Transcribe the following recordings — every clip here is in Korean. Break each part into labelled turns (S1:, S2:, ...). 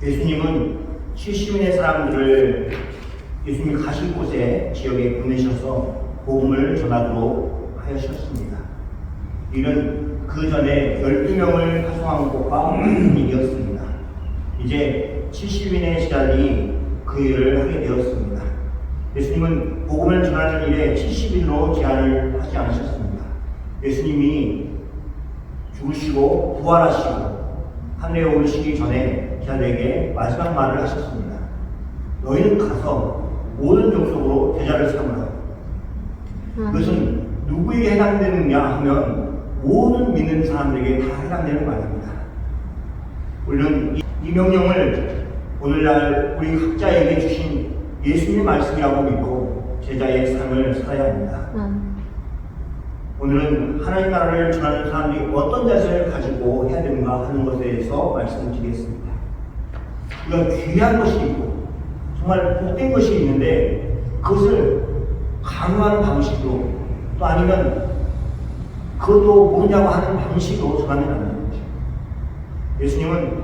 S1: 예수님은 70인의 사람들을 예수님이 가실 곳에 지역에 보내셔서 복음을 전하도록 하셨습니다. 이는 그 전에 12명을 파송한 것과 일이었습니다. 이제 70인의 시간이 그 일을 하게 되었습니다. 예수님은 복음을 전하는 일에 70인으로 제한을 하지 않으셨습니다. 예수님이 죽으시고 부활하시고 하늘에 오르시기 전에 제자들에게 마지막 말을 하셨습니다. 너희는 가서 모든 족속으로 제자를 삼으라. 이것은 누구에게 해당되느냐 하면 모든 믿는 사람들에게 다 해당되는 말입니다. 우리는 이 명령을 오늘날 우리 각자에게 주신 예수님의 말씀이라고 믿고 제자의 삶을 살아야 합니다. 오늘은 하나님 나라를 전하는 사람들이 어떤 자세를 가지고 해야 되는가 하는 것에 대해서 말씀드리겠습니다. 우리가 귀한 것이 있고 정말 복된 것이 있는데 그것을 강요하는 방식으로 또 아니면 그것도 모르냐고 하는 방식으로 전하면 안 되는 거죠. 예수님은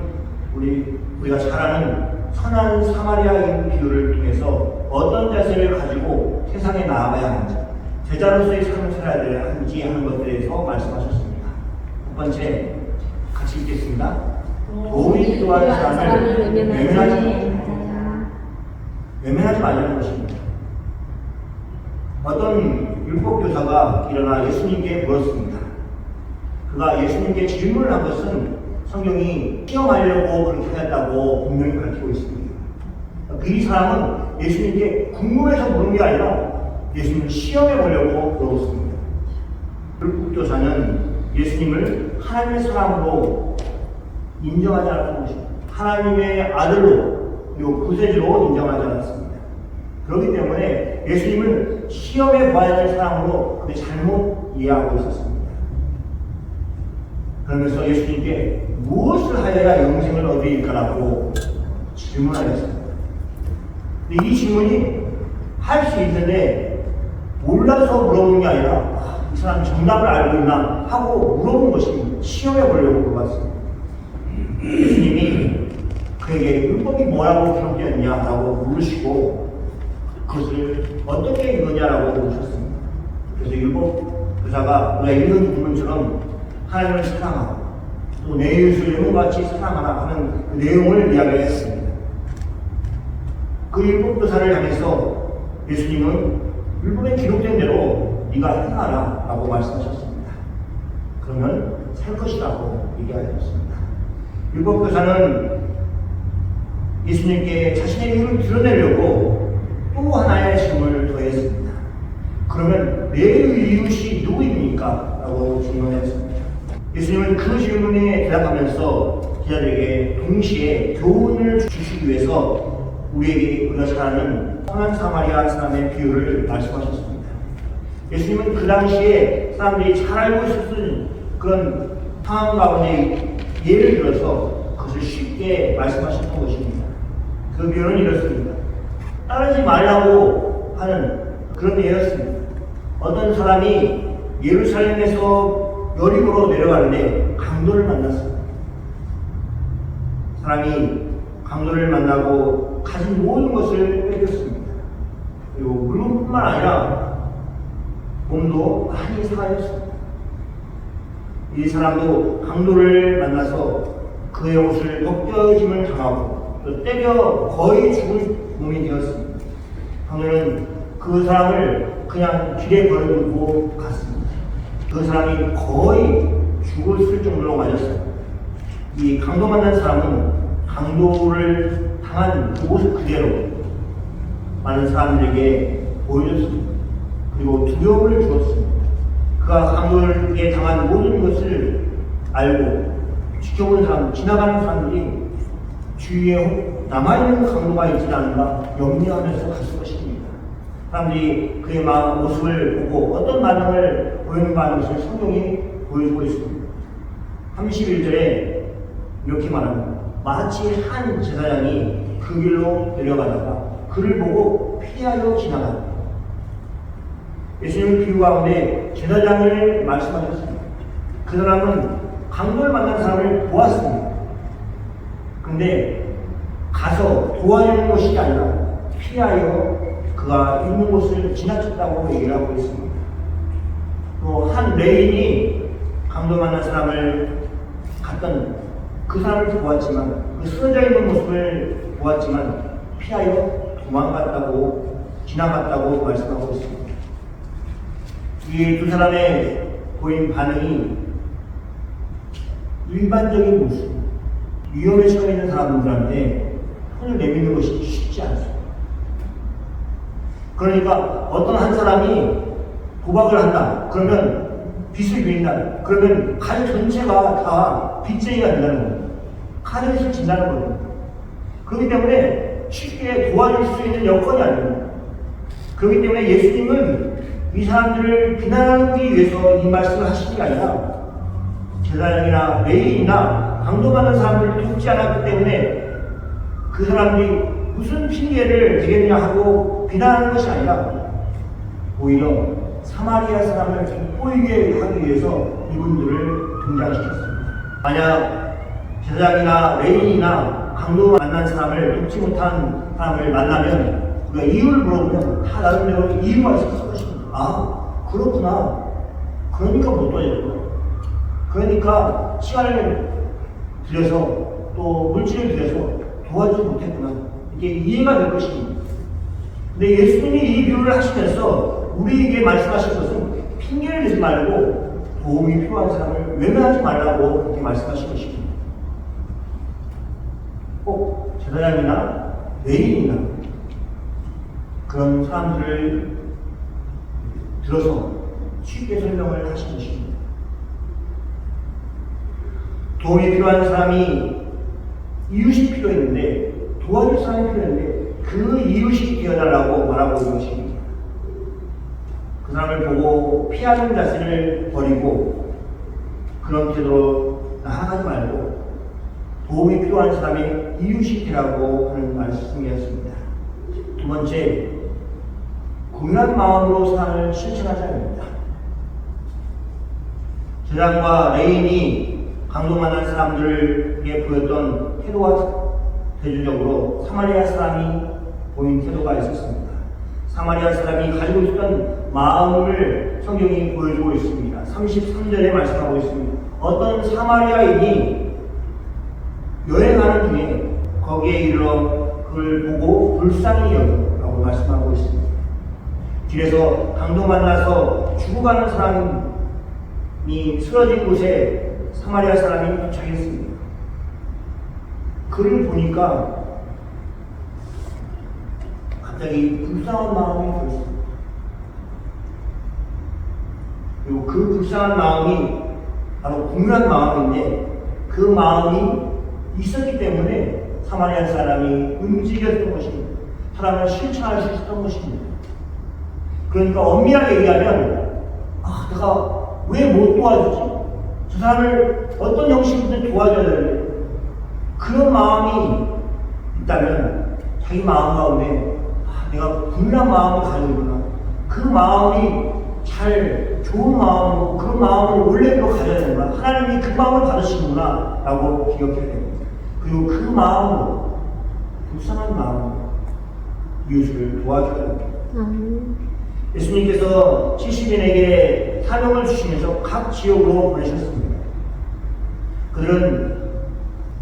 S1: 우리가 잘 아는 선한 사마리아인 비유를 통해서 어떤 자세를 가지고 세상에 나아가야 하는지 제자로서의 삶을 살아야 하는지 하는 것에 대해서 말씀하셨습니다. 첫 번째 같이 읽겠습니다. 도움이 필요한 사람을 외면하지 말라는 것입니다. 어떤 율법교사가 일어나 예수님께 물었습니다. 그가 예수님께 질문을 한 것은 성경이 시험하려고 그렇게 하였다고 분명히 밝히고 있습니다. 그 사람은 예수님께 궁금해서 물은 게 아니라 예수님을 시험해 보려고 물었습니다. 율법교사는 예수님을 하나님의 사람으로 인정하지 않았던 것입니다. 하나님의 아들로 그리고 구세주로 인정하지 않았습니다. 그렇기 때문에 예수님을 시험해 봐야 할 사람으로 그게 잘못 이해하고 있었습니다. 그러면서 예수님께 무엇을 하여야 영생을 얻으리까라고 질문하였습니다. 근데 이 질문이 할 수 있는데 몰라서 물어본 게 아니라 이 사람 정답을 알고 있나 하고 물어본 것이 시험해 보려고 물어봤습니다. 예수님이 그에게 율법이 뭐라고 기록되어 있냐라고 물으시고 그것을 어떻게 읽느냐라고 물으셨습니다. 그래서 율법교사가 우리가 읽는 부분처럼 하나님을 사랑하고 또 내 이웃을 영같이 사랑하라 하는 그 내용을 이야기했습니다. 그 율법교사를 향해서 예수님은 율법에 기록된 대로 네가 행하라 라고 말씀하셨습니다. 그러면 살 것이라고 얘기하셨습니다. 율법교사는 예수님께 자신의 이유를 드러내려고 또 하나의 질문을 더했습니다. 그러면 내 이웃이 누구입니까? 라고 질문했습니다. 예수님은 그 질문에 대답하면서 제자들에게 동시에 교훈을 주시기 위해서 우리가 잘 아는 선한 사마리아 사람의 비유를 말씀하셨습니다. 예수님은 그 당시에 사람들이 잘 알고 있었던 그런 상황 가운데 예를 들어서 그것을 쉽게 말씀하셨던 것입니다. 그 비유는 이렇습니다. 따르지 말라고 하는 그런 예였습니다. 어떤 사람이 예루살렘에서 여리고로 내려가는데 강도를 만났습니다. 사람이 강도를 만나고 가진 모든 것을 뺏겼습니다. 그리고 물건뿐만 아니라 몸도 많이 상하였습니다. 이 사람도 강도를 만나서 그의 옷을 벗겨짐을 당하고 또 때려 거의 죽을 몸이 되었습니다. 강도는 그 사람을 그냥 길에 버려두고 갔습니다. 그 사람이 거의 죽을 정도로 맞았습니다. 이 강도 만난 사람은 강도를 당한 그 모습 그대로 많은 사람들에게 보여줬습니다. 그리고 두려움을 주었습니다. 그가 강도에게 당한 모든 것을 알고 지켜보는 사람, 지나가는 사람들이 주위에 남아있는 강도가 있지 않은가 염려하면서 갔을 것입니다. 사람들이 그의 모습을 보고 어떤 반응을 보이는가 하는 것을 성경이 보여주고 있습니다. 31절에 이렇게 말합니다. 마치 한 제사장이 그 길로 내려가다가 그를 보고 피하여 지나간다. 예수님은 비유 가운데 제사장을 말씀하셨습니다. 그 사람은 강도를 만난 사람을 보았습니다. 그런데 가서 도와주는 것이 아니라 피하여 그가 있는 곳을 지나쳤다고 얘기를 하고 있습니다. 또 한 레인이 강도 만난 사람을 갔던 그 사람을 보았지만 그 쓰러져 있는 모습을 보았지만 피하여 도망갔다고 지나갔다고 말씀하고 있습니다. 이 두 사람의 보인 반응이 일반적인 모습, 위험에 처해 있는 사람들한테 손을 내미는 것이 쉽지 않습니다. 그러니까 어떤 한 사람이 도박을 한다. 그러면 빚을 빌린다. 그러면 가족 전체가 다 빚쟁이가 된다는 겁니다. 카드를 진다는 겁니다. 그렇기 때문에 쉽게 도와줄 수 있는 여건이 아닙니다. 그렇기 때문에 예수님은 이 사람들을 비난하기 위해서 이 말씀을 하시는 게 아니라 제사장이나 레위인이나 강도받는 사람들을 돕지 않았기 때문에 그 사람들이 무슨 핑계를 대겠냐 하고 비난하는 것이 아니라 오히려 사마리아 사람을 돋보이게 하기 위해서 이분들을 등장시켰습니다. 만약 제사장이나 레위인이나 강도 만난 사람을 돕지 못한 사람을 만나면 우리가 이유를 물어보면 다 나름대로 이유가 있었을 것입니다. 아, 그렇구나. 그러니까 못 도와줬구나. 그러니까 시간을 들여서 또 물질을 들여서 도와주지 못했구나. 이게 이해가 될 것입니다. 근데 예수님이 이 비유를 하시면서 우리에게 말씀하신 것은 핑계를 대지 말고 도움이 필요한 사람을 외면하지 말라고 그렇게 말씀하신 것입니다. 꼭 제사장이나 레위인이나 그런 사람들을 들어서 쉽게 설명을 하신 것입니다. 도움이 필요한 사람이 이웃이 필요했는데 도와줄 사람이 필요했는데 그 이웃이 되어달라고 말하고 있는 것입니다. 그 사람을 보고 피하는 자세를 버리고 그런 태도로 나아가지 말고 도움이 필요한 사람의 이웃이 되라고 하는 말씀이었습니다. 두 번째, 공연한 마음으로 사랑을 실천하자 합니다. 제사장과 레인이 강도 만난 사람들에게 보였던 태도와 대조적으로 사마리아 사람이 보인 태도가 있었습니다. 사마리아 사람이 가지고 있었던 마음을 성경이 보여주고 있습니다. 33절에 말씀하고 있습니다. 어떤 사마리아인이 여행하는 중에 거기에 이르러 그를 보고 불쌍히 여기라고 말씀하고 있습니다. 길에서 강도 만나서 죽어가는 사람이 쓰러진 곳에 사마리아 사람이 도착했습니다. 그를 보니까 갑자기 불쌍한 마음이 들었습니다. 그리고 그 불쌍한 마음이 바로 공유한 마음인데 그 마음이 있었기 때문에 사마리아 사람이 움직였던 것입니다. 사람을 실천할 수 있었던 것입니다. 그러니까 엄밀하게 얘기하면 내가 왜 못 도와주지? 저 사람을 어떤 형식이든 도와줘야 되는데 그런 마음이 있다면 자기 마음 가운데 내가 분명한 마음을 가지고 있구나. 그 마음이 잘 좋은 마음으로 그 마음을 원래대로 가져야 되는구나. 하나님이 그 마음을 받으시는구나 라고 기억해야 됩니다. 그리고 그 마음으로 불쌍한 마음으로 이웃을 도와줘야 됩니다. 예수님께서 70인에게 사명을 주시면서 각 지역으로 보내셨습니다. 그들은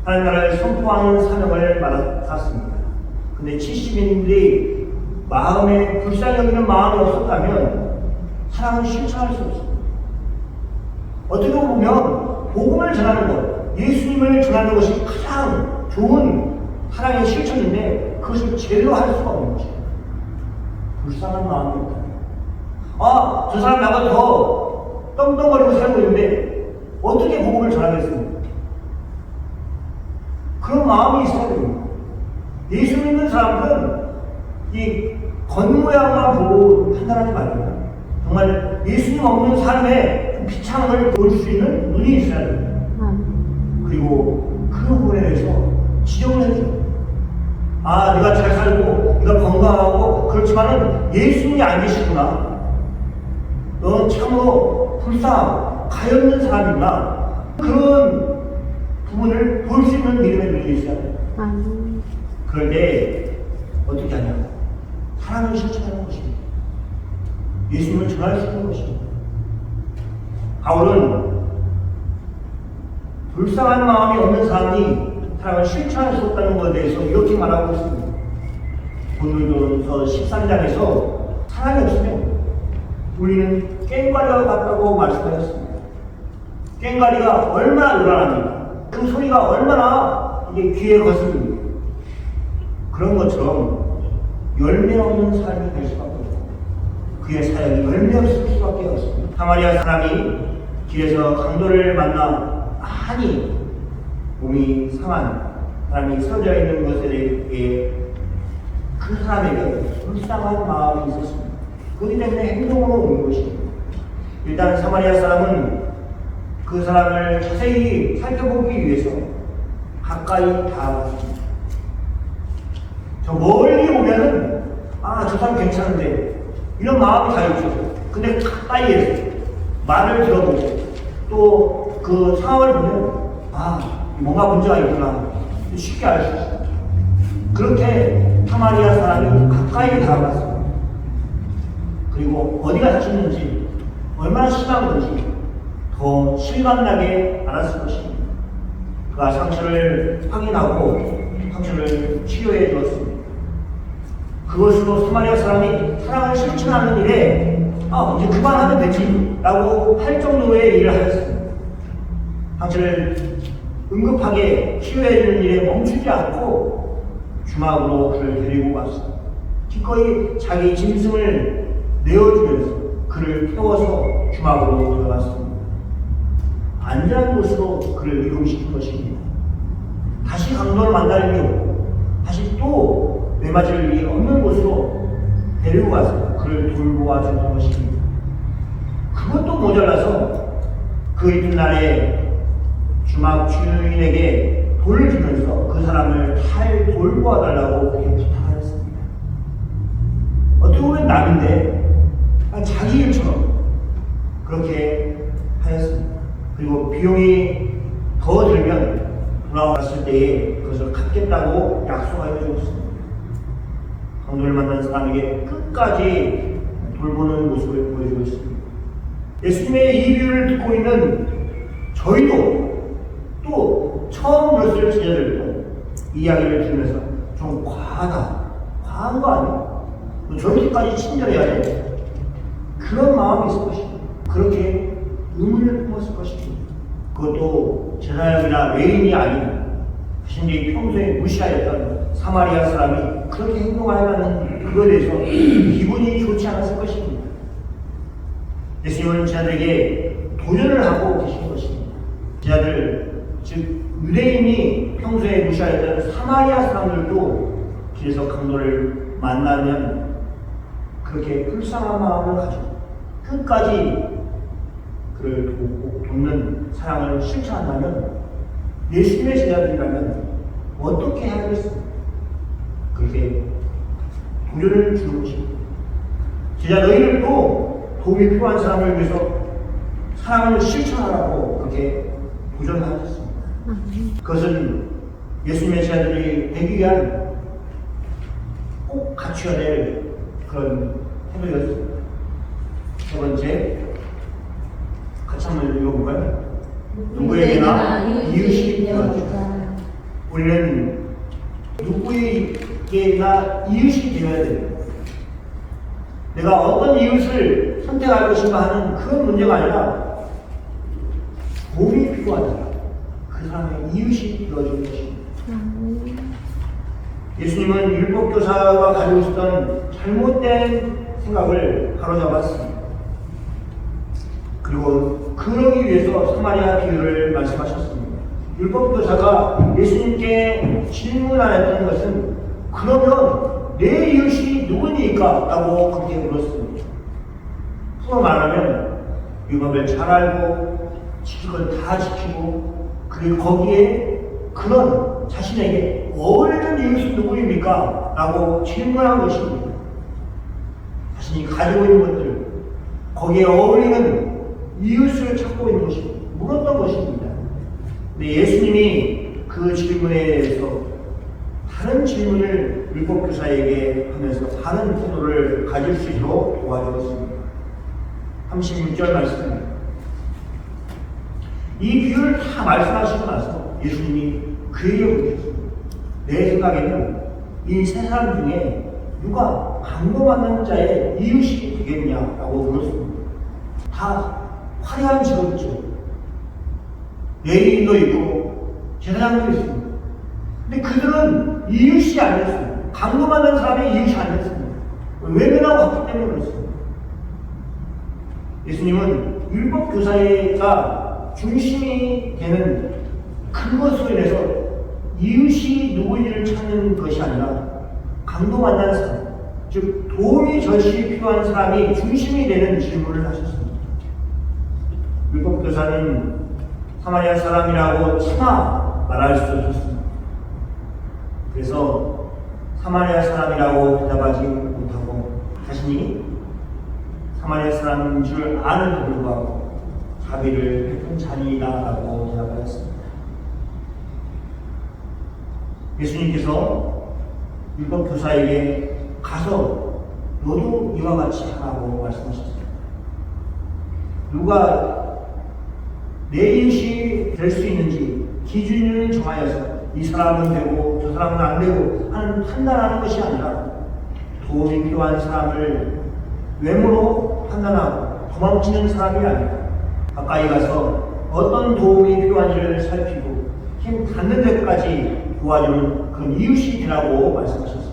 S1: 하나님 나라를 선포하는 사명을 받았습니다. 근데 70인들이 마음에 불쌍히 여기는 마음이 없었다면 사랑을 실천할 수 없습니다. 어떻게 보면 복음을 전하는 것, 예수님을 전하는 것이 가장 좋은 사랑의 실천인데 그것을 제대로 할 수가 없는 것입니다. 불쌍한 마음이 없다. 저 사람 나보다 더 떵떵거리고 살고 있는데 어떻게 복음을 전하겠습니까? 그런 마음이 있어야 됩니다. 예수 믿는 사람들은 이 겉모양만 보고 판단하지 말입니다. 정말 예수님 없는 삶에 그 비참함을 보여줄 수 있는 눈이 있어야 됩니다. 그리고 그 부분에 대해서 지적을 해줘요. 내가 잘 살고 내가 건강하고 그렇지만은 예수님이 안 계시구나. 넌 참으로 불쌍하고 가엾는 사람이구나. 그런 부분을 볼 수 있는 믿음의 눈이 있어야 돼요. 그럴 때 어떻게 하냐? 사랑을 실천하는 것입니다. 예수님을 전할수있는 것입니다. 바울은 불쌍한 마음이 없는 사람이 사랑을 실천할 수 없다는 것에 대해서 이렇게 말하고 있습니다. 고린도전서 13장에서 사랑이 없으면 우리는 꽹과리와 같다고 말씀하셨습니다. 꽹과리가 얼마나 요란합니까? 그 소리가 얼마나 이게 귀에 거슬립니다. 그런 것처럼 열매 없는 삶이 될 수밖에 없고 그의 사역이 열매 없을 수밖에 없습니다. 사마리아 사람이 길에서 강도를 만나 많이 몸이 상한 사람이 쓰러져 있는 것에 대해 그 사람에게 불쌍한 마음이 있었습니다. 그렇기 때문에 행동으로 온 것입니다. 일단 사마리아 사람은 그 사람을 자세히 살펴보기 위해서 가까이 다가갔습니다. 저 멀리 보면은 저 사람 괜찮은데 이런 마음이 다 있죠. 근데 가까이 해서 말을 들어보고 또 그 상황을 보면 뭔가 문제가 있구나 쉽게 알 수 있습니다. 그렇게 사마리아 사람이 가까이 다가갔습니다. 그리고 어디가 다쳤는지 얼마나 심한 건지 더 실감나게 알았을 것입니다. 그가 상처를 확인하고 상처를 치료해 주었습니다. 그것으로 사마리아 사람이 사랑을 실천하는 일에 이제 그만하면 되지 라고 할 정도의 일을 하였습니다. 상처를 응급하게 치료해 주는 일에 멈추지 않고 주막으로 그를 데리고 갔습니다. 기꺼이 자기 짐승을 내어주면서 그를 태워서 주막으로 들어갔습니다. 안전한 곳으로 그를 이동시킨 것입니다. 다시 강도를 만날 일 없고 다시 또 매맞을 일이 없는 곳으로 데리고 가서 그를 돌보아 주는 것입니다. 그것도 모자라서 그 이튿날에 주막 주인에게 돌을 주면서 그 사람을 잘 돌보아 달라고 그렇게 부탁하였습니다. 어떻게 보면 남인데 자기 일처럼 그렇게 하였습니다. 그리고 비용이 더 들면 돌아왔을 때에 그것을 갚겠다고 약속하여 주었습니다. 강도를 만난 사람에게 끝까지 돌보는 모습을 보여주고 있습니다. 예수님의 이 비유를 듣고 있는 저희도 또 처음 들었을 제자들도 이 이야기를 들으면서 좀 과한 거 아니에요? 저렇게까지 친절해야 돼? 그런 마음이 있을 것입니다. 그렇게 의문을 품었을 것입니다. 그것도 제사장이나 외인이 아닌 자신이 평소에 무시하였던 사마리아 사람이 그렇게 행동하려는 그거에 대해서 기분이 좋지 않았을 것입니다. 예수님은 제자들에게 도전을 하고 계신 것입니다. 제자들, 즉 유대인이 평소에 무시하였던 사마리아 사람들도 길에서 강도를 만나면 그렇게 불쌍한 마음을 가지고 끝까지 그를 돕는 사랑을 실천한다면 예수님의 제자들이라면 어떻게 해야겠습니까? 그렇게 도전을 주는 것입니다. 제자 너희들도 도움이 필요한 사람을 위해서 사랑을 실천하라고 그렇게 도전하셨습니다. 그것은 예수님의 제자들이 되기 위한 꼭 갖춰야 될 그런 태도였습니다. 세 번째, 같이 한번 읽어볼까요? 누구에게나 이웃이 되어주자. 우리는 누구에게나 이웃이 되어야 됩니다. 내가 어떤 이웃을 선택할 것인가 하는 그런 문제가 아니라 도움이 필요하다. 그 사람의 이웃이 되어주는 것입니다. 예수님은 율법교사가 가지고 있었던 잘못된 생각을 바로잡았습니다. 그리고 그러기 위해서 사마리아 비유를 말씀하셨습니다. 율법교사가 예수님께 질문하였던 것은 그러면 내 이웃이 누구니까? 라고 그렇게 물었습니다. 풀어 말하면 율법을 잘 알고 지킬 건 다 지키고 그리고 거기에 그런 자신에게 어울리는 이웃이 누구입니까? 라고 질문한 것입니다. 자신이 가지고 있는 것들 거기에 어울리는 이웃을 찾고 있는 것입니다. 물었던 것입니다. 근데 예수님이 그 질문에 대해서 다른 질문을 율법교사에게 하면서 바른 태도를 가질 수 있도록 도와주었습니다. 36절 말씀입니다. 이 비유를 다 말씀하시고 나서 예수님이 그에게 물으셨습니다. 내 생각에는 이 세 사람 중에 누가 강도받는 자의 이웃이 되겠냐라고 물었습니다. 다 화려한 직업이죠. 레위인도 있고 제사장도 있습니다. 근데 그들은 이웃이 아니었습니다. 강도받는 사람의 이웃이 아니었습니다. 외면하고 왔기 때문에 그렇습니다. 예수님은 율법교사가 중심이 되는 그것으로 인해서 이웃이 누구인지를 찾는 것이 아니라 강도 만난 사람, 즉 도움이 절실히 필요한 사람이 중심이 되는 질문을 하셨습니다. 율법교사는 사마리아 사람이라고 차마 말할 수 없었습니다. 그래서 사마리아 사람이라고 대답하지 못하고 자신이 사마리아 사람인 줄 아는 불구하고 자비를 베푼 자니다라고 대답하였습니다. 예수님께서 율법교사에게 가서 너도 이와 같이 하라고 말씀하셨습니다. 누가 내 이웃이 될 수 있는지 기준을 정하여서 이 사람은 되고 저 사람은 안 되고 하는 판단하는 것이 아니라 도움이 필요한 사람을 외모로 판단하고 도망치는 사람이 아니라 가까이 가서 어떤 도움이 필요한지를 살피고 힘 닿는 데까지 도와주는 그런 이웃이 되라고 말씀하셨습니다.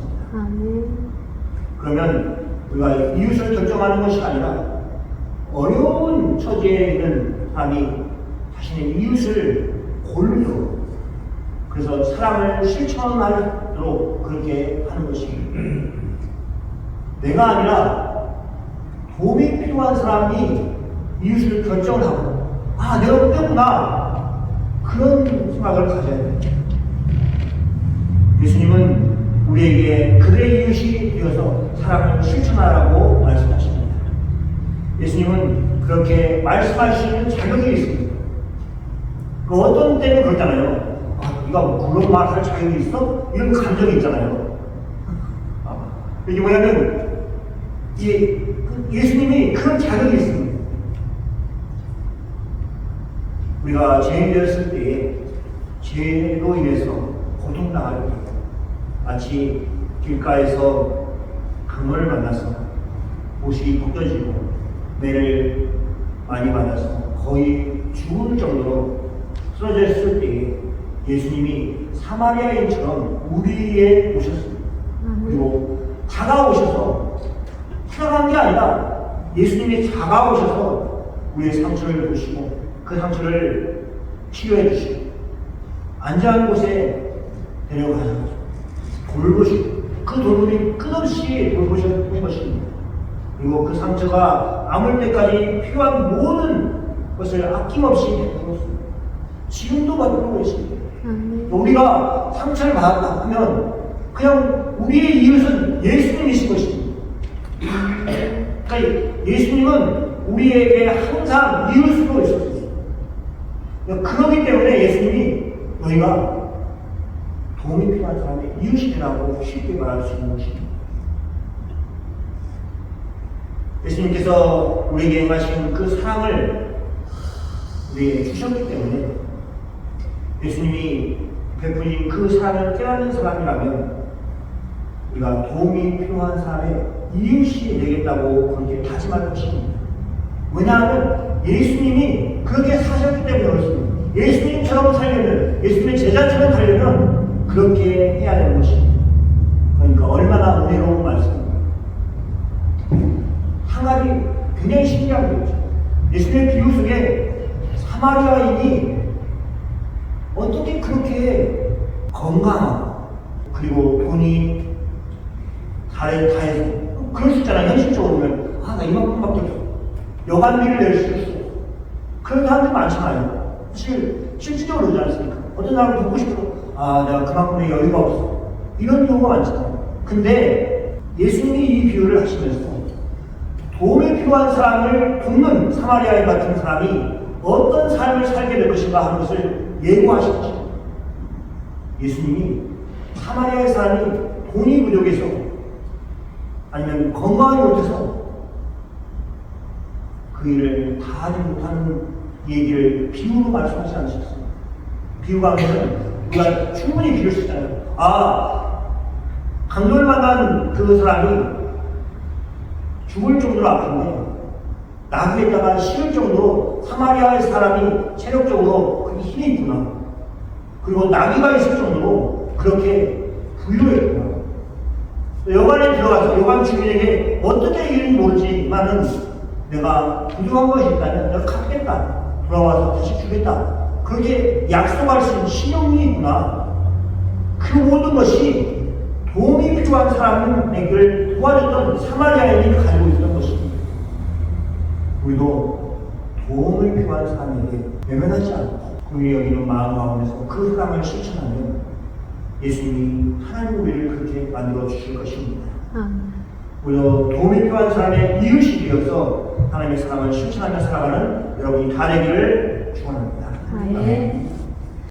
S1: 그러면 우리가 이웃을 결정하는 것이 아니라 어려운 처지에 있는 사람이 자신의 이웃을 고르도록, 그래서 사랑을 실천하도록 그렇게 하는 것입니다. 내가 아니라 도움이 필요한 사람이 이웃을 결정하고, 아, 내가 그때구나, 그런 생각을 가져야 됩니다. 예수님은 우리에게 그들의 이웃이 되어서 사랑을 실천하라고 말씀하십니다. 예수님은 그렇게 말씀하시는 자격이 있습니다. 그 어떤 때는 그렇잖아요. 아, 네가 뭐 그런 말 할 자격이 있어? 이런 감정이 있잖아요. 이게 뭐냐면 예수님이 그런 자격이 있습니다. 우리가 죄인 되었을 때에 죄로 인해서 고통당할 때 마치 길가에서 강물을 만나서 옷이 벗겨지고 매를 많이 받아서 거의 죽을 정도로 쓰러져 있을 때에 예수님이 사마리아인처럼 우리에 오셨습니다. 그리고 다가오셔서 찾아간 게 아니라 예수님이 다가오셔서 우리의 상처를 보시고 그 상처를 치료해 주시고 안전한 곳에 데려가셔서 돌보시고 그 돌봄이 끝없이 돌보셨던 것입니다. 그리고 그 상처가 아물 때까지 필요한 모든 것을 아낌없이 베풀었습니다. 지금도 베푸고 있습니다. 우리가 상처를 받았다 하면 그냥 우리의 이웃은 예수님이신 것입니다. 그러니까 예수님은 우리에게 항상 이웃으로 있었습니다. 그렇기 때문에 예수님이 너희가 도움이 필요한 사람의 이웃이 되라고 쉽게 말할 수 있는 것입니다. 예수님께서 우리에게 행하신 그 사랑을 우리에게 주셨기 때문에 예수님이 베푸신 그 사랑을 깨닫는 사람이라면 우리가 도움이 필요한 사람의 이웃이 되겠다고 그렇게 다짐할 것입니다. 왜냐하면 예수님이 그렇게 사셨기 때문에 그렇습니다. 예수님처럼 살려면, 예수님의 제자처럼 살려면 그렇게 해야 되는 것입니다. 그러니까 얼마나 은혜로운 말씀입니다. 한 가지 굉장히 신기한 거죠. 예수님의 비유 속에 사마리아인이 어떻게 그렇게 건강하고 그리고 돈이 다 해서 그럴 수 있잖아요. 현실적으로 보면 나 이만큼밖에 없어. 여간비를 낼 수 있어. 그런 사람들 많잖아요. 실질적으로 그러지 않습니까? 어떤 사람을 돕고 싶어도 내가 그만큼의 여유가 없어. 이런 경우가 많잖아요. 근데 예수님이 이 비유를 하시면서 도움이 필요한 사람을 돕는 사마리아인 같은 사람이 어떤 삶을 살게 될 것인가 하는 것을 예고하신 것입니다. 예수님이 사마리아의 사람이 돈이 부족해서 아니면 건강이 못해서 그 일을 다 하지 못하는 얘기를 비유로 말씀하지 않으셨어요. 비유가 하면 우리가 충분히 비울 수 있잖아요. 강도를 만난 그 사람이 죽을 정도로 아픈데 나그에다가 식을 정도로 사마리아의 사람이 체력적으로 그게 힘이 있구나. 그리고 나귀가 있을 정도로 그렇게 부유했구나. 여관에 들어가서 여관 주민에게 어떻게 일인지 모르지만은 내가 부족한 것이 있다면 내가 갚겠다. 돌아와서 다시 주겠다. 그렇게 약속할 수 있는 신용이 있구나. 그 모든 것이 도움이 필요한 사람에게 도와줬던 사마리아인이 가지고 있었던 것입니다. 우리도 도움을 필요한 사람에게 외면하지 않고 우리 여기는 마음 가운데서 그 사랑을 실천하면 예수님이 하나님 우리를 그렇게 만들어 주실 것입니다. 우리도 도움이 필요한 사람의 이웃이 되어서 하나님의 사랑을 실천하며 살아가는 여러분이 다 되기를 축원합니다.
S2: 예.